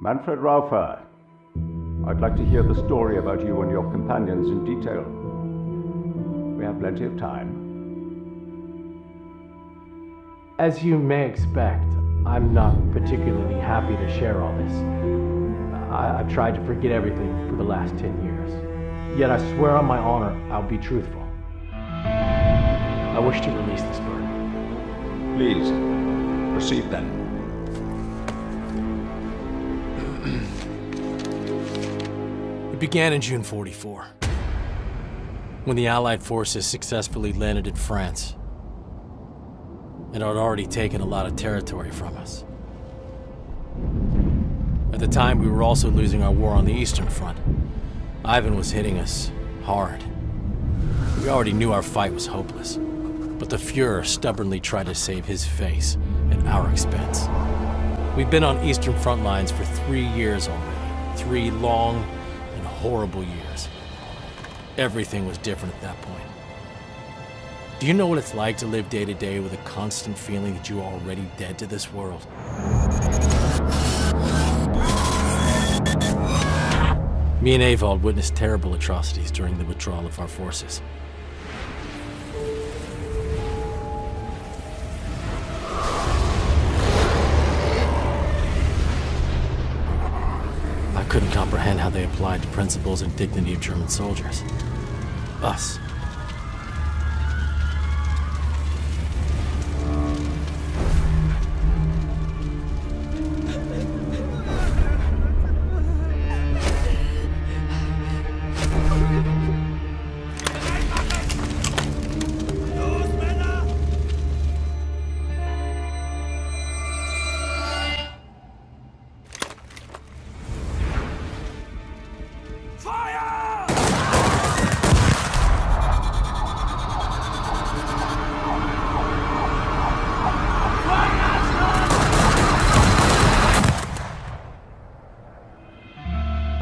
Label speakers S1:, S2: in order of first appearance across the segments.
S1: Manfred Raufer, I'd like to hear the story about you and your companions in detail. We have plenty of time.
S2: As you may expect, I'm not particularly happy to share all this. I've tried to forget everything for the last 10 years. Yet I swear on my honor, I'll be truthful. I wish to release this burden.
S1: Please, proceed then.
S3: It began in June 44, when the Allied forces successfully landed in France and had already taken a lot of territory from us. At the time, we were also losing our war on the Eastern Front. Ivan was hitting us hard. We already knew our fight was hopeless, but the Fuhrer stubbornly tried to save his face at our expense. We'd been on Eastern front lines for 3 years already. 3 long and horrible years. Everything was different at that point. Do you know what it's like to live day to day with a constant feeling that you are already dead to this world? Me and Avold witnessed terrible atrocities during the withdrawal of our forces. I couldn't comprehend how they applied the principles and dignity of German soldiers. Us.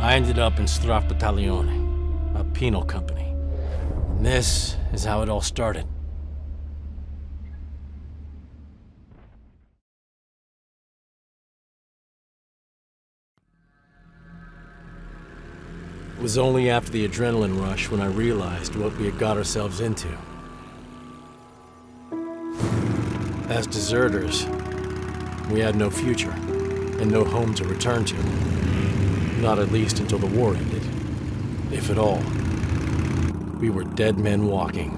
S3: I ended up in Strafbataillone, a penal company. And this is how it all started. It was only after the adrenaline rush when I realized what we had got ourselves into. As deserters, we had no future and no home to return to. Not at least until the war ended, if at all. We were dead men walking.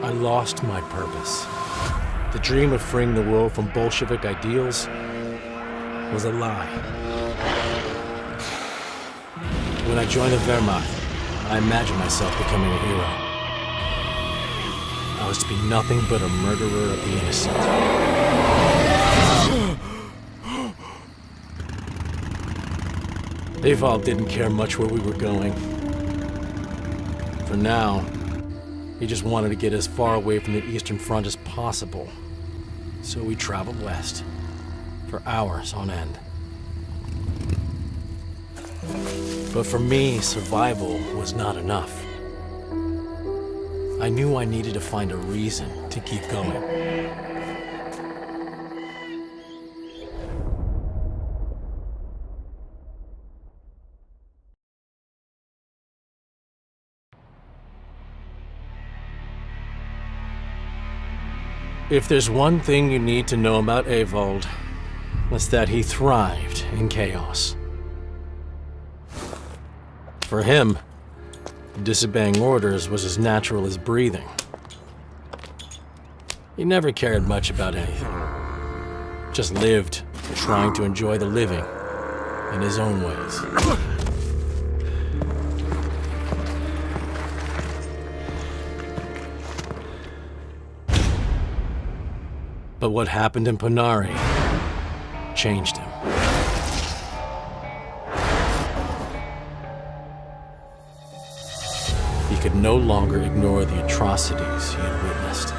S3: I lost my purpose. The dream of freeing the world from Bolshevik ideals was a lie. When I joined the Wehrmacht, I imagined myself becoming a hero. I was to be nothing but a murderer of the innocent. Avold didn't care much where we were going. For now, he just wanted to get as far away from the Eastern Front as possible. So we traveled west, for hours on end. But for me, survival was not enough. I knew I needed to find a reason to keep going. If there's one thing you need to know about Avold, it's that he thrived in chaos. For him, disobeying orders was as natural as breathing. He never cared much about anything. Just lived, trying to enjoy the living in his own ways. But what happened in Ponari changed him. He could no longer ignore the atrocities he had witnessed.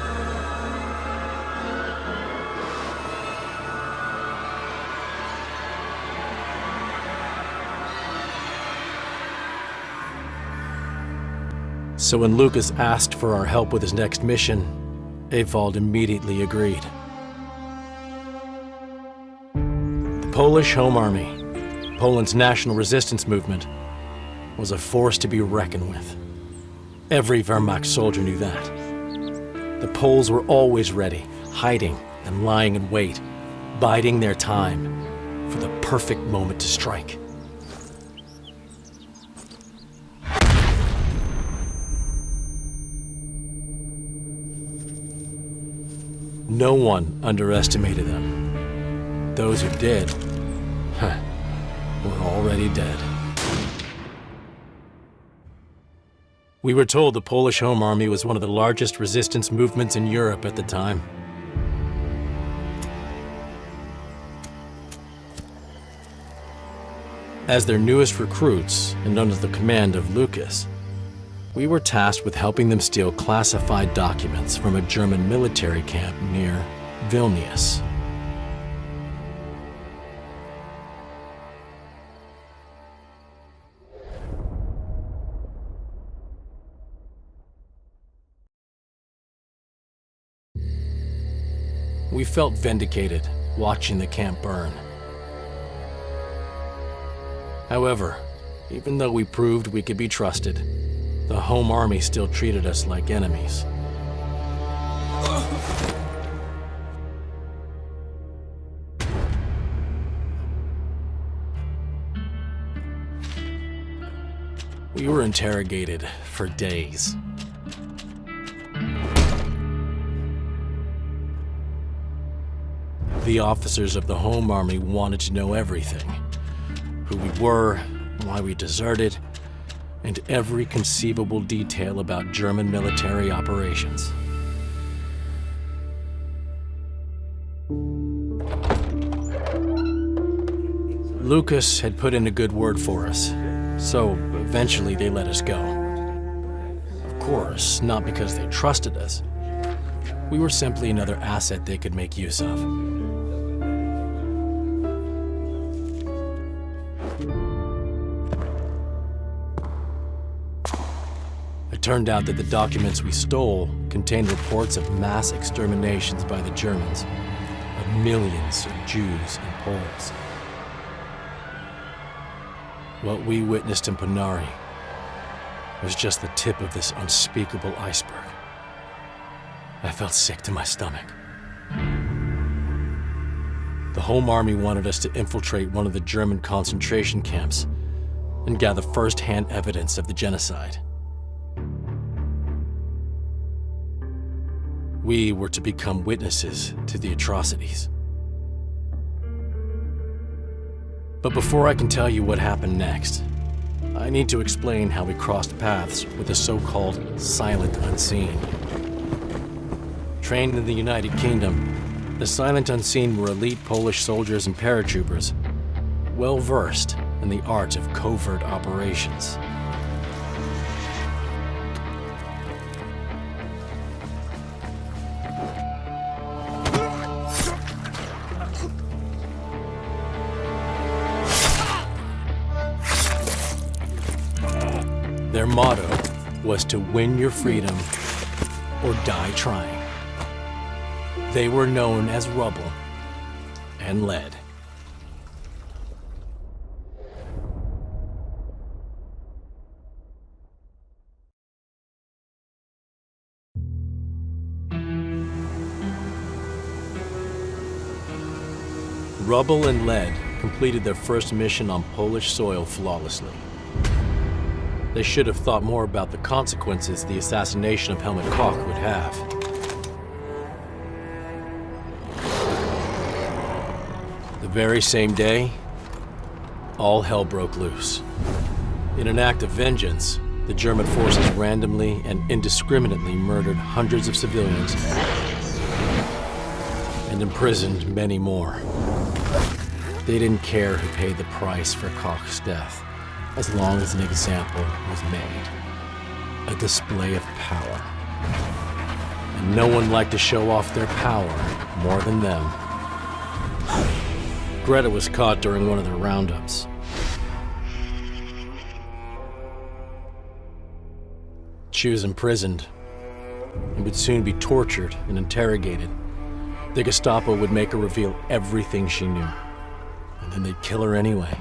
S3: So when Lucas asked for our help with his next mission, Ewald immediately agreed. The Polish Home Army, Poland's national resistance movement, was a force to be reckoned with. Every Wehrmacht soldier knew that. The Poles were always ready, hiding and lying in wait, biding their time for the perfect moment to strike. No one underestimated them. Those who did, were already dead. We were told the Polish Home Army was one of the largest resistance movements in Europe at the time. As their newest recruits, and under the command of Lucas, we were tasked with helping them steal classified documents from a German military camp near Vilnius. We felt vindicated watching the camp burn. However, even though we proved we could be trusted, the Home Army still treated us like enemies. We were interrogated for days. The officers of the Home Army wanted to know everything. Who we were, why we deserted, and every conceivable detail about German military operations. Lucas had put in a good word for us, so eventually they let us go. Of course, not because they trusted us. We were simply another asset they could make use of. It turned out that the documents we stole contained reports of mass exterminations by the Germans of millions of Jews and Poles. What we witnessed in Ponary was just the tip of this unspeakable iceberg. I felt sick to my stomach. The Home Army wanted us to infiltrate one of the German concentration camps and gather first-hand evidence of the genocide. We were to become witnesses to the atrocities. But before I can tell you what happened next, I need to explain how we crossed paths with the so-called Silent Unseen. Trained in the United Kingdom, the Silent Unseen were elite Polish soldiers and paratroopers, well-versed in the art of covert operations. Their motto was to win your freedom or die trying. They were known as Rubble and Lead. Rubble and Lead completed their first mission on Polish soil flawlessly. They should have thought more about the consequences the assassination of Helmut Koch would have. The very same day, all hell broke loose. In an act of vengeance, the German forces randomly and indiscriminately murdered hundreds of civilians and imprisoned many more. They didn't care who paid the price for Koch's death, as long as an example was made. A display of power. And no one liked to show off their power more than them. Greta was caught during one of their roundups. She was imprisoned and would soon be tortured and interrogated. The Gestapo would make her reveal everything she knew, and then they'd kill her anyway.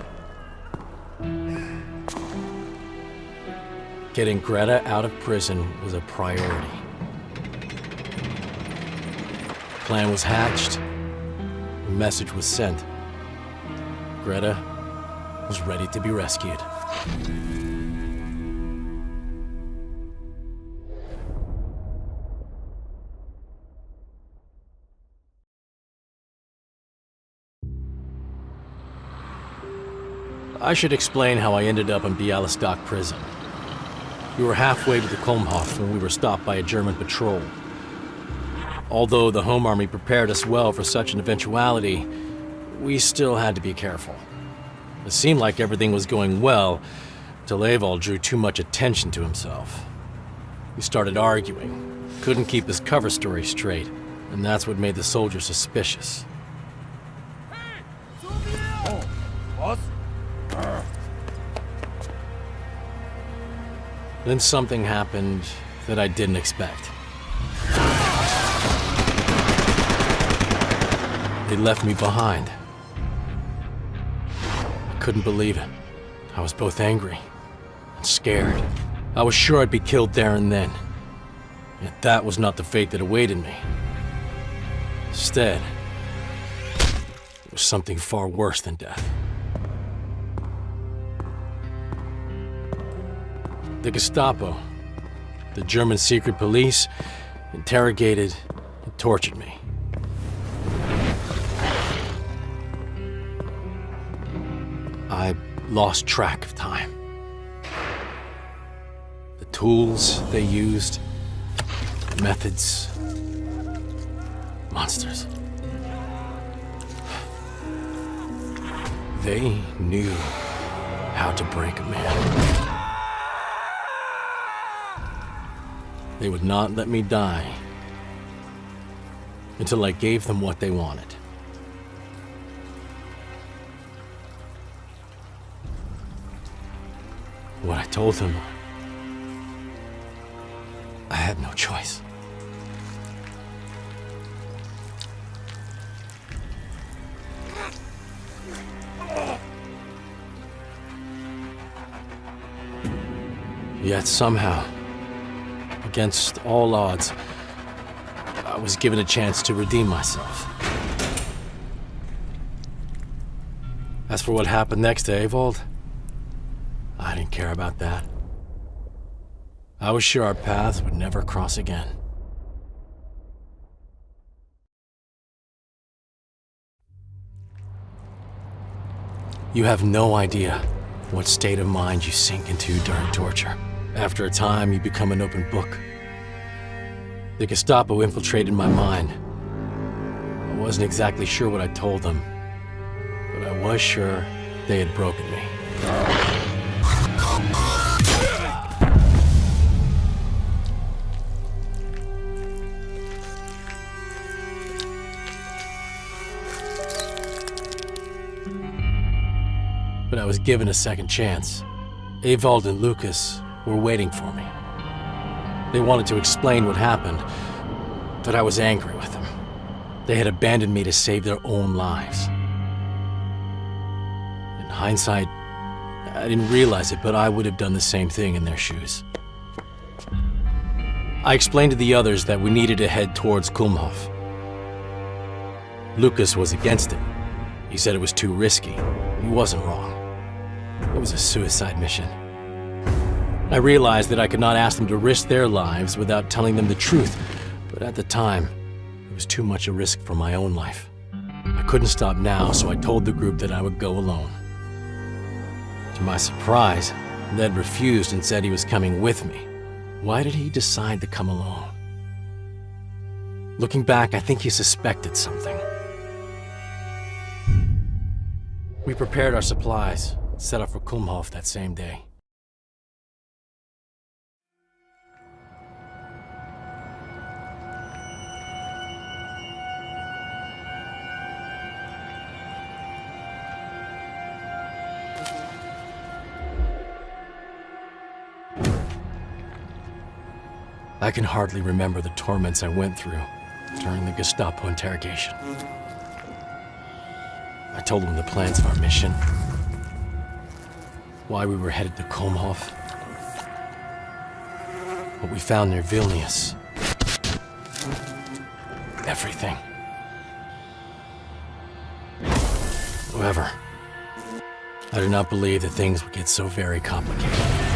S3: Getting Greta out of prison was a priority. The plan was hatched, a message was sent. Greta was ready to be rescued. I should explain how I ended up in Bialystok prison. We were halfway to the Kulmhof when we were stopped by a German patrol. Although the Home Army prepared us well for such an eventuality, we still had to be careful. It seemed like everything was going well, till Evald drew too much attention to himself. We started arguing, couldn't keep his cover story straight, and that's what made the soldiers suspicious. Then something happened that I didn't expect. They left me behind. I couldn't believe it. I was both angry and scared. I was sure I'd be killed there and then. Yet that was not the fate that awaited me. Instead, it was something far worse than death. The Gestapo, the German secret police, interrogated and tortured me. I lost track of time. The tools they used, methods, monsters. They knew how to break a man. They would not let me die until I gave them what they wanted. What I told them, I had no choice. Yet somehow, against all odds, I was given a chance to redeem myself. As for what happened next to Evald, I didn't care about that. I was sure our paths would never cross again. You have no idea what state of mind you sink into during torture. After a time, you become an open book. The Gestapo infiltrated my mind. I wasn't exactly sure what I told them, but I was sure they had broken me. But I was given a second chance. Evald and Lucas were waiting for me. They wanted to explain what happened, but I was angry with them. They had abandoned me to save their own lives. In hindsight, I didn't realize it, but I would have done the same thing in their shoes. I explained to the others that we needed to head towards Kulmhof. Lucas was against it. He said it was too risky. He wasn't wrong. It was a suicide mission. I realized that I could not ask them to risk their lives without telling them the truth, but at the time, it was too much a risk for my own life. I couldn't stop now, so I told the group that I would go alone. To my surprise, Ned refused and said he was coming with me. Why did he decide to come alone? Looking back, I think he suspected something. We prepared our supplies, set up for Kulmhof that same day. I can hardly remember the torments I went through during the Gestapo interrogation. I told them the plans of our mission, why we were headed to Komhof, what we found near Vilnius. Everything. However, I do not believe that things would get so very complicated.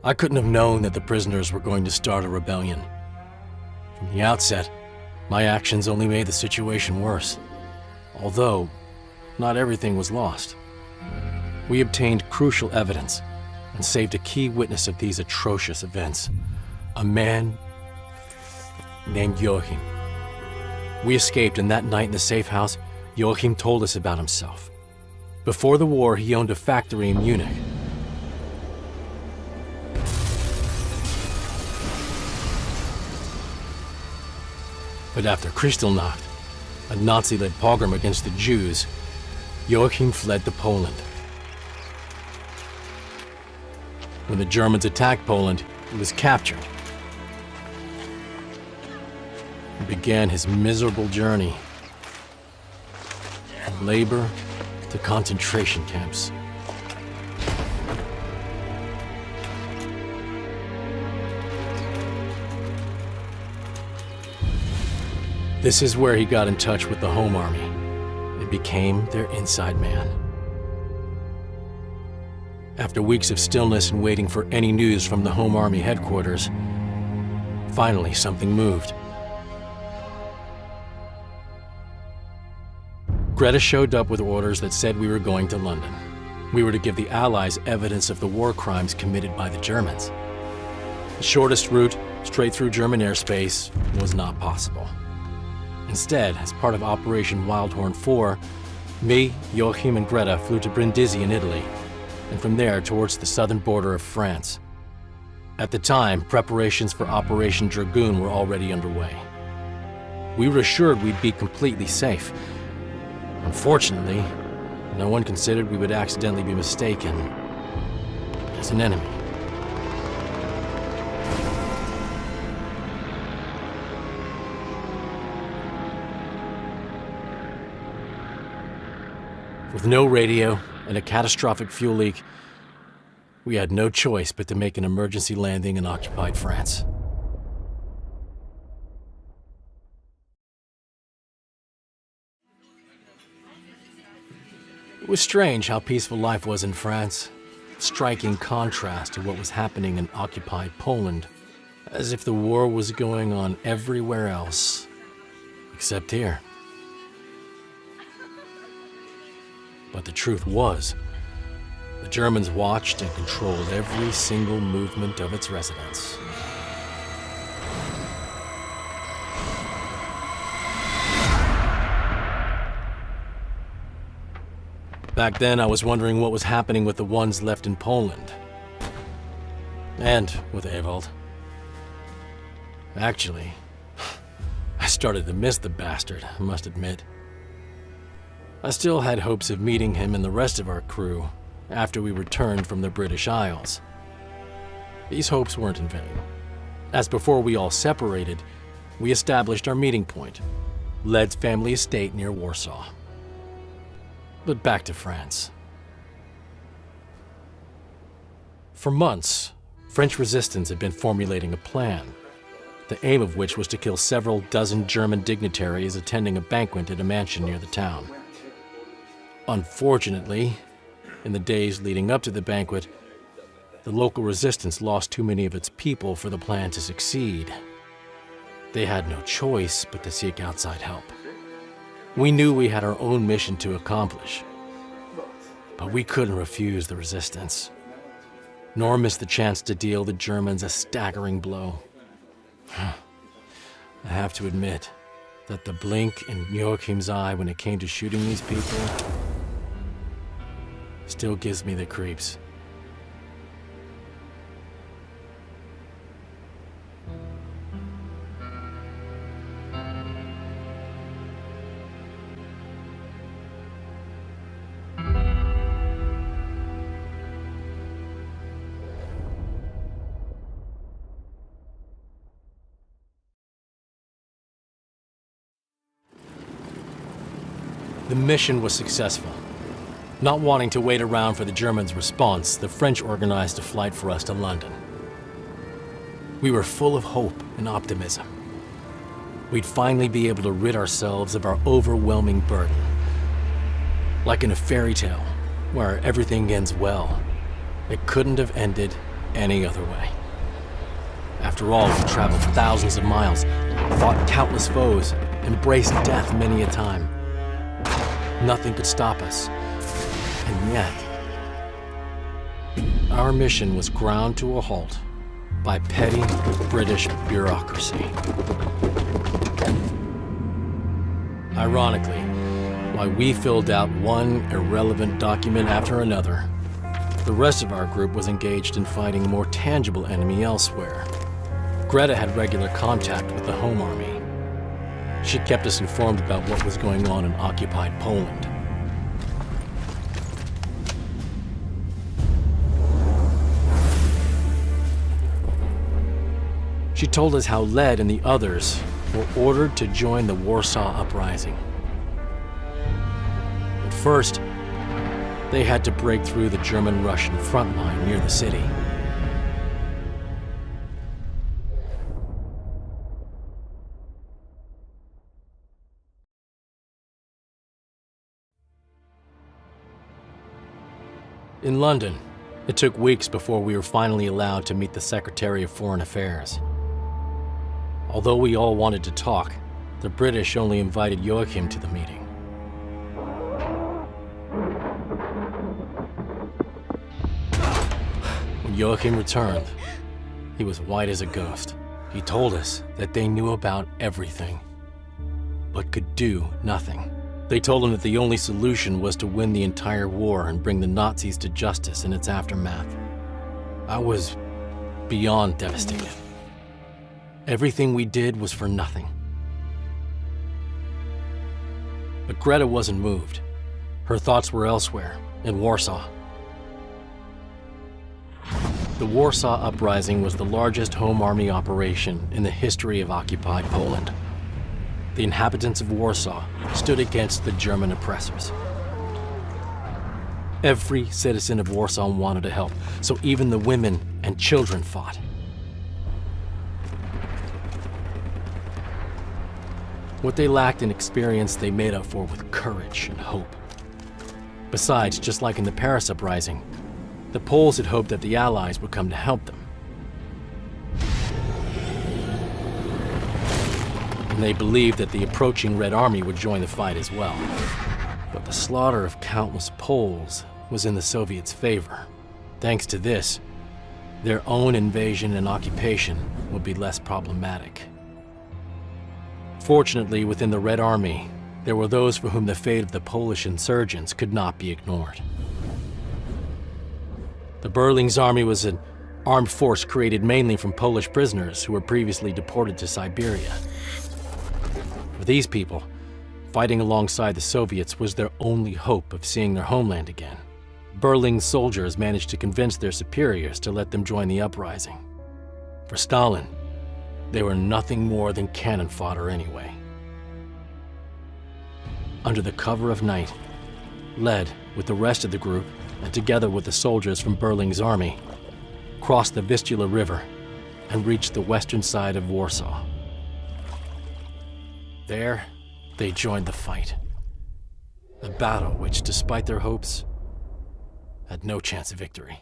S3: I couldn't have known that the prisoners were going to start a rebellion. From the outset, my actions only made the situation worse. Although, not everything was lost. We obtained crucial evidence and saved a key witness of these atrocious events, a man named Joachim. We escaped, and that night in the safe house, Joachim told us about himself. Before the war, he owned a factory in Munich. But after Kristallnacht, a Nazi-led pogrom against the Jews, Joachim fled to Poland. When the Germans attacked Poland, he was captured and began his miserable journey from labor to concentration camps. This is where he got in touch with the Home Army and became their inside man. After weeks of stillness and waiting for any news from the Home Army headquarters, finally something moved. Greta showed up with orders that said we were going to London. We were to give the Allies evidence of the war crimes committed by the Germans. The shortest route, straight through German airspace, was not possible. Instead, as part of Operation Wildhorn 4, me, Joachim, and Greta flew to Brindisi in Italy, and from there towards the southern border of France. At the time, preparations for Operation Dragoon were already underway. We were assured we'd be completely safe. Unfortunately, no one considered we would accidentally be mistaken as an enemy. With no radio and a catastrophic fuel leak, we had no choice but to make an emergency landing in occupied France. It was strange how peaceful life was in France, striking contrast to what was happening in occupied Poland, as if the war was going on everywhere else, except here. But the truth was, the Germans watched and controlled every single movement of its residents. Back then, I was wondering what was happening with the ones left in Poland. And with Ewald. Actually, I started to miss the bastard, I must admit. I still had hopes of meeting him and the rest of our crew after we returned from the British Isles. These hopes weren't in vain, as before we all separated, we established our meeting point, Led's family estate near Warsaw. But back to France. For months, French resistance had been formulating a plan, the aim of which was to kill several dozen German dignitaries attending a banquet at a mansion near the town. Unfortunately, in the days leading up to the banquet, the local resistance lost too many of its people for the plan to succeed. They had no choice but to seek outside help. We knew we had our own mission to accomplish, but we couldn't refuse the resistance, nor miss the chance to deal the Germans a staggering blow. I have to admit that the blink in Joachim's eye when it came to shooting these people still gives me the creeps. The mission was successful. Not wanting to wait around for the Germans' response, the French organized a flight for us to London. We were full of hope and optimism. We'd finally be able to rid ourselves of our overwhelming burden. Like in a fairy tale, where everything ends well, it couldn't have ended any other way. After all, we traveled thousands of miles, fought countless foes, embraced death many a time. Nothing could stop us. And yet, our mission was ground to a halt by petty British bureaucracy. Ironically, while we filled out one irrelevant document after another, the rest of our group was engaged in fighting a more tangible enemy elsewhere. Greta had regular contact with the Home Army. She kept us informed about what was going on in occupied Poland. She told us how Led and the others were ordered to join the Warsaw Uprising. At first, they had to break through the German-Russian front line near the city. In London, it took weeks before we were finally allowed to meet the Secretary of Foreign Affairs. Although we all wanted to talk, the British only invited Joachim to the meeting. When Joachim returned, he was white as a ghost. He told us that they knew about everything, but could do nothing. They told him that the only solution was to win the entire war and bring the Nazis to justice in its aftermath. I was beyond devastated. Everything we did was for nothing. But Greta wasn't moved. Her thoughts were elsewhere, in Warsaw. The Warsaw Uprising was the largest Home Army operation in the history of occupied Poland. The inhabitants of Warsaw stood against the German oppressors. Every citizen of Warsaw wanted to help, so even the women and children fought. What they lacked in experience, they made up for with courage and hope. Besides, just like in the Paris Uprising, the Poles had hoped that the Allies would come to help them. And they believed that the approaching Red Army would join the fight as well. But the slaughter of countless Poles was in the Soviets' favor. Thanks to this, their own invasion and occupation would be less problematic. Fortunately, within the Red Army, there were those for whom the fate of the Polish insurgents could not be ignored. The Berling's army was an armed force created mainly from Polish prisoners who were previously deported to Siberia. For these people, fighting alongside the Soviets was their only hope of seeing their homeland again. Berling's soldiers managed to convince their superiors to let them join the uprising. For Stalin, they were nothing more than cannon fodder anyway. Under the cover of night, Led, with the rest of the group, and together with the soldiers from Berling's army, crossed the Vistula River and reached the western side of Warsaw. There, they joined the fight. A battle which, despite their hopes, had no chance of victory.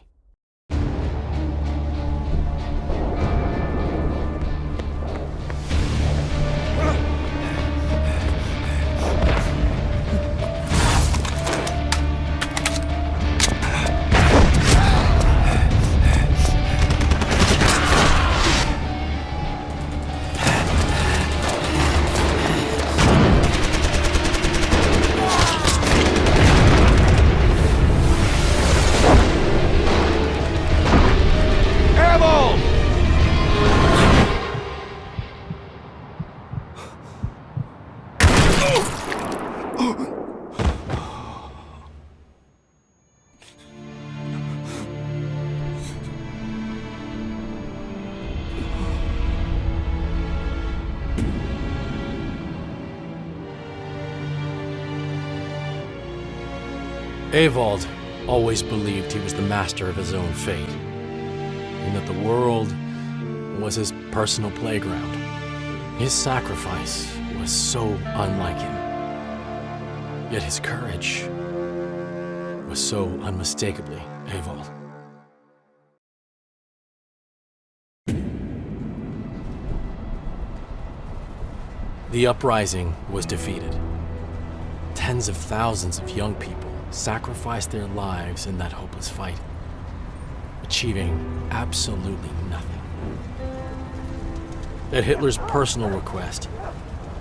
S3: Ewald always believed he was the master of his own fate, and that the world was his personal playground. His sacrifice was so unlike him, yet his courage was so unmistakably Ewald. The uprising was defeated. Tens of thousands of young people sacrificed their lives in that hopeless fight, achieving absolutely nothing. At Hitler's personal request,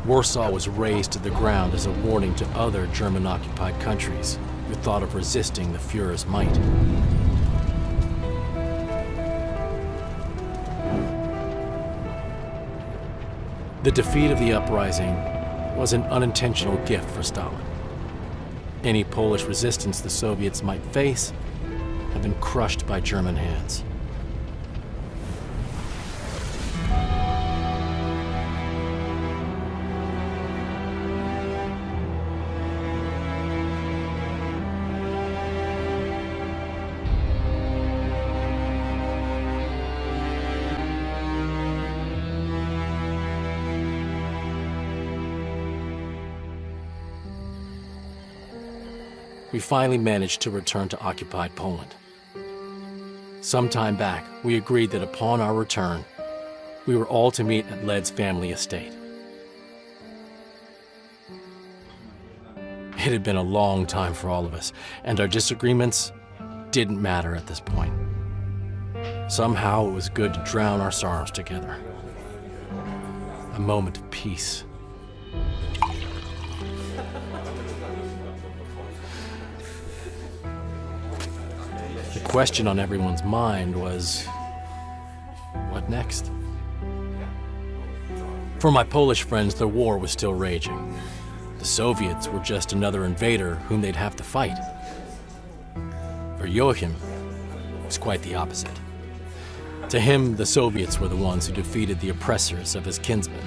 S3: Warsaw was razed to the ground as a warning to other German-occupied countries who thought of resisting the Führer's might. The defeat of the uprising was an unintentional gift for Stalin. Any Polish resistance the Soviets might face had been crushed by German hands. We finally managed to return to occupied Poland. Some time back, we agreed that upon our return, we were all to meet at Led's family estate. It had been a long time for all of us, and our disagreements didn't matter at this point. Somehow it was good to drown our sorrows together. A moment of peace. The question on everyone's mind was, what next? For my Polish friends, the war was still raging. The Soviets were just another invader whom they'd have to fight. For Joachim, it was quite the opposite. To him, the Soviets were the ones who defeated the oppressors of his kinsmen.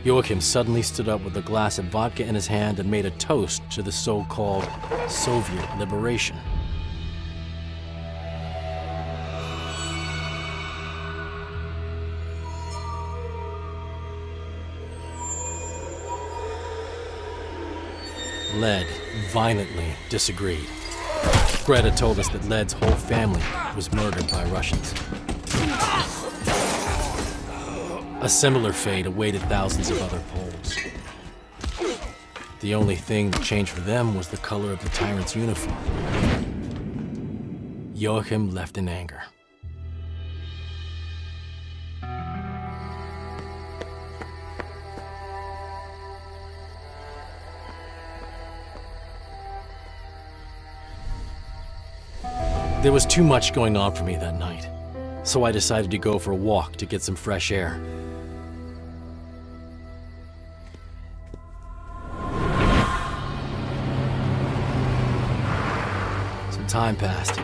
S3: Joachim suddenly stood up with a glass of vodka in his hand and made a toast to the so-called Soviet liberation. Led violently disagreed. Greta told us that Led's whole family was murdered by Russians. A similar fate awaited thousands of other Poles. The only thing that changed for them was the color of the tyrant's uniform. Joachim left in anger. There was too much going on for me that night, so I decided to go for a walk to get some fresh air. Some time passed,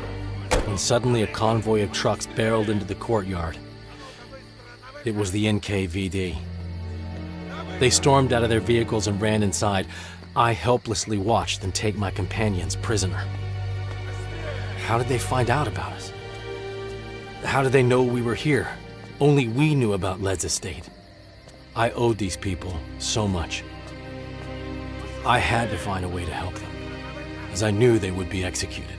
S3: when suddenly a convoy of trucks barreled into the courtyard. It was the NKVD. They stormed out of their vehicles and ran inside. I helplessly watched them take my companions prisoner. How did they find out about us? How did they know we were here? Only we knew about Led's estate. I owed these people so much. I had to find a way to help them, as I knew they would be executed.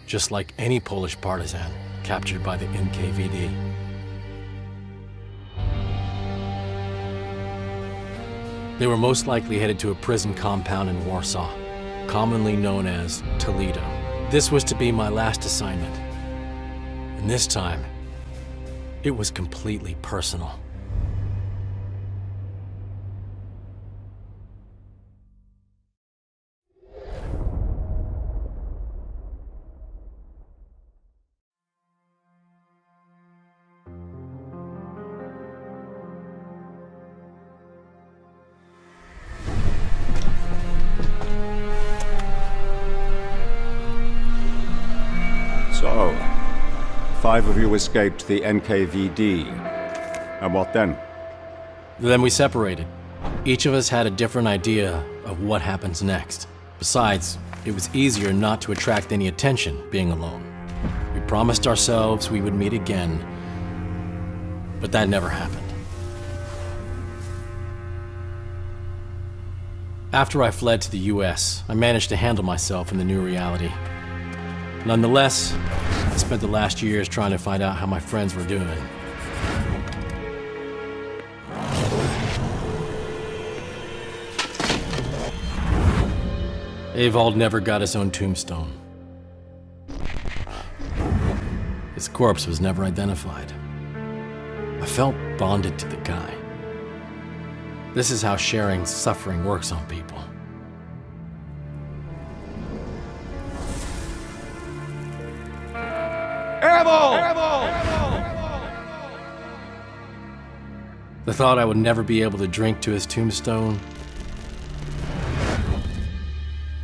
S3: Just like any Polish partisan captured by the NKVD. They were most likely headed to a prison compound in Warsaw, commonly known as Toledo. This was to be my last assignment. And this time, it was completely personal.
S1: So, 5 of you escaped the NKVD. And what then?
S3: Then we separated. Each of us had a different idea of what happens next. Besides, it was easier not to attract any attention being alone. We promised ourselves we would meet again, but that never happened. After I fled to the US, I managed to handle myself in the new reality. Nonetheless, I spent the last years trying to find out how my friends were doing. Evald never got his own tombstone. His corpse was never identified. I felt bonded to the guy. This is how sharing suffering works on people. The thought I would never be able to drink to his tombstone,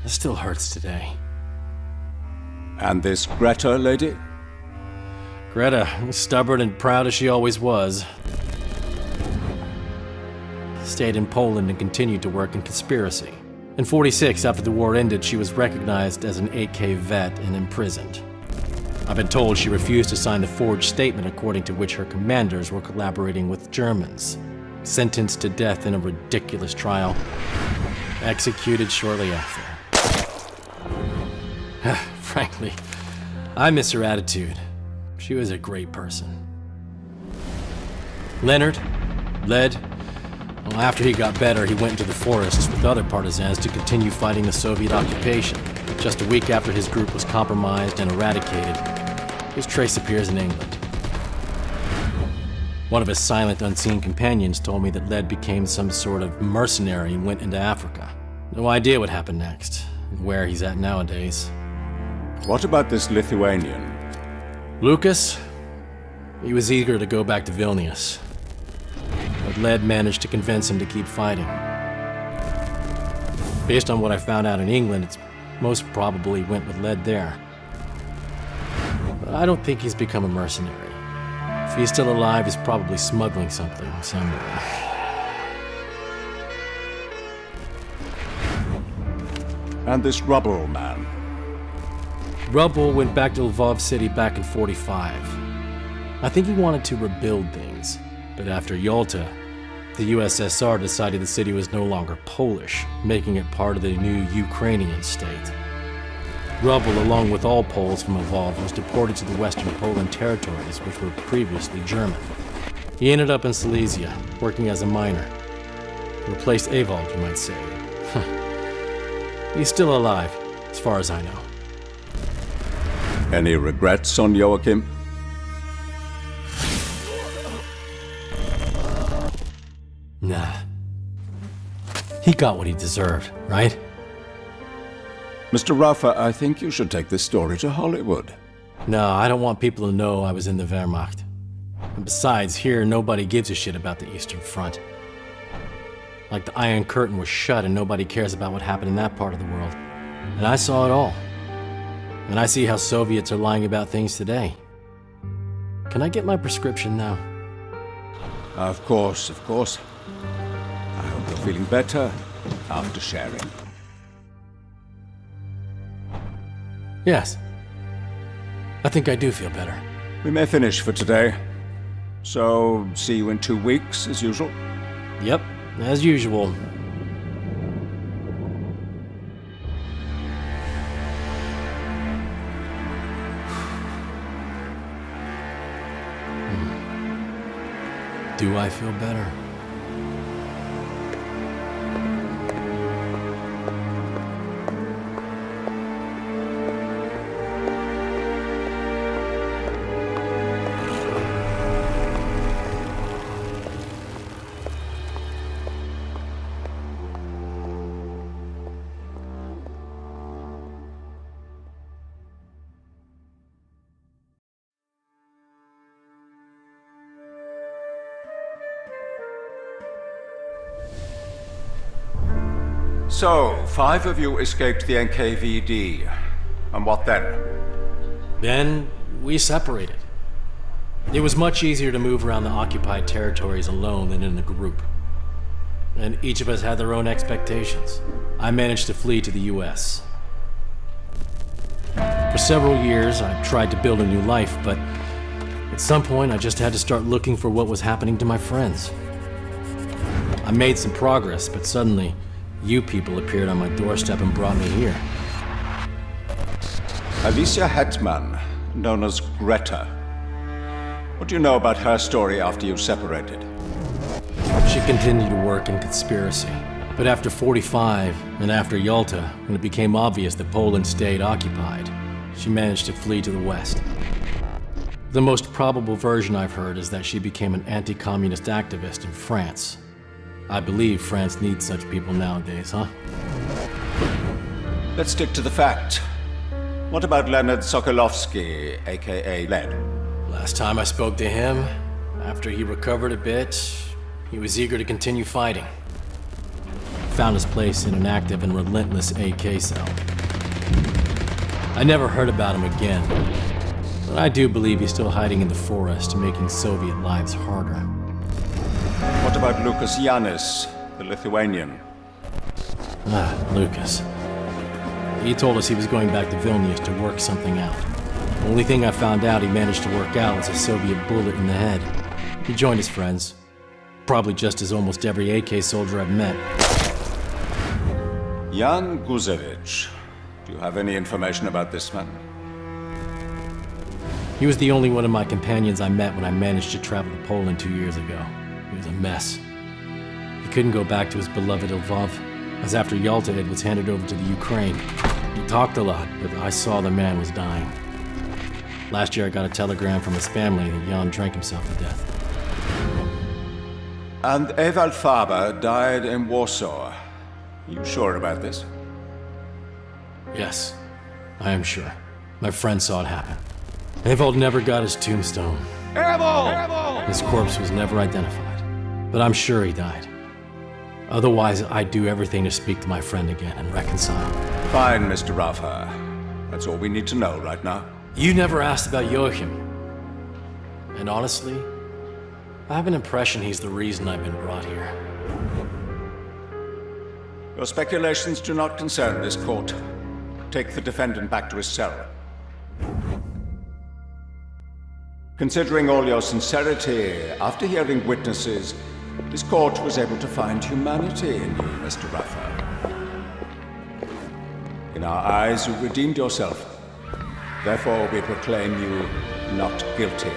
S3: it still hurts today.
S1: And this Greta lady?
S3: Greta, stubborn and proud as she always was, stayed in Poland and continued to work in conspiracy. In '46, after the war ended, she was recognized as an AK vet and imprisoned. I've been told she refused to sign the forged statement according to which her commanders were collaborating with Germans. Sentenced to death in a ridiculous trial. Executed shortly after. Frankly, I miss her attitude. She was a great person. Leonard, Led, well, after he got better, he went into the forests with other partisans to continue fighting the Soviet occupation. Just a week after his group was compromised and eradicated, his trace appears in England. One of his silent, unseen companions told me that Led became some sort of mercenary and went into Africa. No idea what happened next, and where he's at nowadays.
S1: What about this Lithuanian?
S3: Lucas? He was eager to go back to Vilnius, but Led managed to convince him to keep fighting. Based on what I found out in England, it's most probably went with Led there. But I don't think he's become a mercenary. If he's still alive, he's probably smuggling something somewhere.
S1: And this Rubble man?
S3: Rubble went back to Lvov City back in '45. I think he wanted to rebuild things, but after Yalta, the USSR decided the city was no longer Polish, making it part of the new Ukrainian state. Rubble, along with all Poles from Lvov, was deported to the Western Poland territories, which were previously German. He ended up in Silesia, working as a miner. Replaced Evald, you might say. He's still alive, as far as I know.
S1: Any regrets on Joachim?
S3: Nah. He got what he deserved, right?
S1: Mr. Raffa, I think you should take this story to Hollywood.
S3: No, I don't want people to know I was in the Wehrmacht. And besides, here nobody gives a shit about the Eastern Front. Like the Iron Curtain was shut and nobody cares about what happened in that part of the world. And I saw it all. And I see how Soviets are lying about things today. Can I get my prescription now?
S1: Of course, of course. I hope you're feeling better after sharing.
S3: Yes. I think I do feel better.
S1: We may finish for today. So, see you in 2 weeks, as usual?
S3: Yep, as usual. Do I feel better?
S1: So, 5 of you escaped the NKVD. And what then?
S3: Then we separated. It was much easier to move around the occupied territories alone than in a group. And each of us had their own expectations. I managed to flee to the US. For several years, I tried to build a new life, but at some point, I just had to start looking for what was happening to my friends. I made some progress, but suddenly, you people appeared on my doorstep and brought me here.
S1: Alicia Hetman, known as Greta. What do you know about her story after you separated?
S3: She continued to work in conspiracy. But after 45, and after Yalta, when it became obvious that Poland stayed occupied, she managed to flee to the west. The most probable version I've heard is that she became an anti-communist activist in France. I believe France needs such people nowadays, huh?
S1: Let's stick to the fact. What about Leonard Sokolovsky, aka Led?
S3: Last time I spoke to him, after he recovered a bit, he was eager to continue fighting. Found his place in an active and relentless AK cell. I never heard about him again, but I do believe he's still hiding in the forest, making Soviet lives harder.
S1: What about Lucas Yanis, the Lithuanian?
S3: Lucas. He told us he was going back to Vilnius to work something out. The only thing I found out he managed to work out was a Soviet bullet in the head. He joined his friends. Probably just as almost every AK soldier I've met.
S1: Jan Guzevich. Do you have any information about this man?
S3: He was the only one of my companions I met when I managed to travel to Poland 2 years ago. He was a mess. He couldn't go back to his beloved Lvov, as after Yalta it was handed over to the Ukraine. He talked a lot, but I saw the man was dying. Last year I got a telegram from his family that Jan drank himself to death.
S1: And Ewald Faber died in Warsaw. You sure about this?
S3: Yes, I am sure. My friend saw it happen. Ewald never got his tombstone.
S1: Ewald!
S3: His corpse was never identified, but I'm sure he died. Otherwise, I'd do everything to speak to my friend again and reconcile.
S1: Fine, Mr. Rafa. That's all we need to know right now.
S3: You never asked about Joachim. And honestly, I have an impression he's the reason I've been brought here.
S1: Your speculations do not concern this court. Take the defendant back to his cell. Considering all your sincerity, after hearing witnesses, this court was able to find humanity in you, Mr. Rafa. In our eyes, you redeemed yourself. Therefore, we proclaim you not guilty.